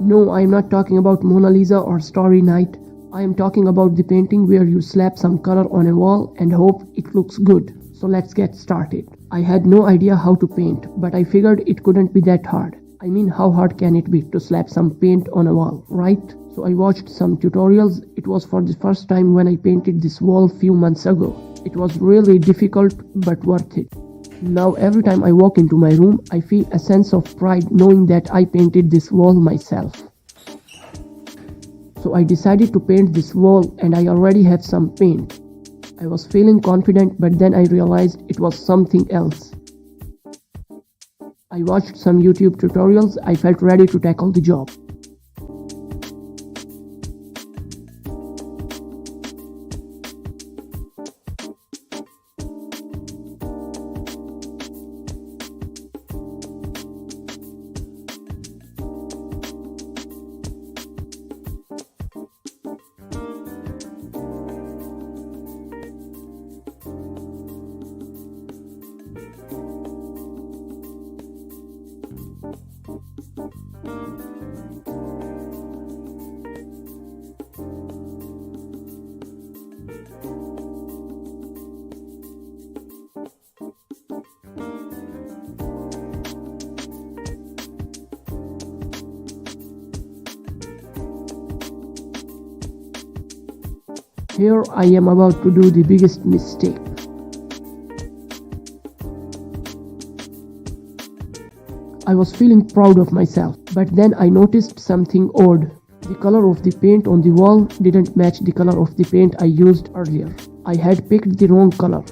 No, I am not talking about Mona Lisa or Starry Night. I am talking about the painting where you slap some color on a wall and hope it looks good. So let's get started. I had no idea how to paint, but I figured it couldn't be that hard. I mean, how hard can it be to slap some paint on a wall, right? So I watched some tutorials. It was for the first time when I painted this wall few months ago. It was really difficult but worth it. Now every time I walk into my room, I feel a sense of pride knowing that I painted this wall myself. So I decided to paint this wall and I already had some paint. I was feeling confident, but then I realized it was something else. I watched some YouTube tutorials. I felt ready to tackle the job. Here I am about to do the biggest mistake. I was feeling proud of myself, but then I noticed something odd. The color of the paint on the wall didn't match the color of the paint I used earlier. I had picked the wrong color.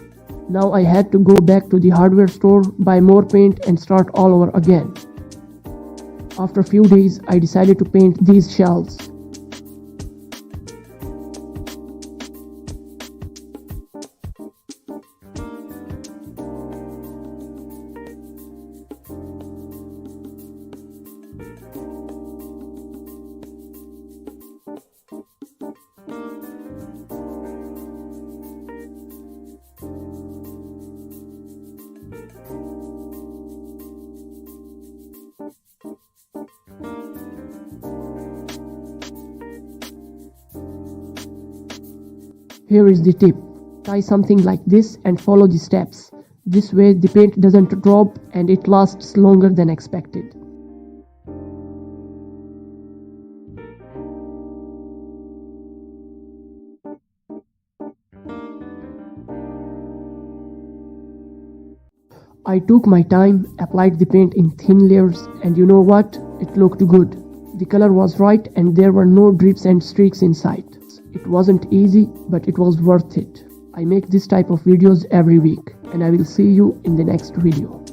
Now I had to go back to the hardware store, buy more paint and start all over again. After a few days, I decided to paint these shells. Here is the tip. Tie something like this and follow the steps. This way the paint doesn't drop and it lasts longer than expected. I took my time, applied the paint in thin layers, and you know what? It looked good. The color was right and there were no drips and streaks inside. It wasn't easy, but it was worth it. I make this type of videos every week, and I will see you in the next video.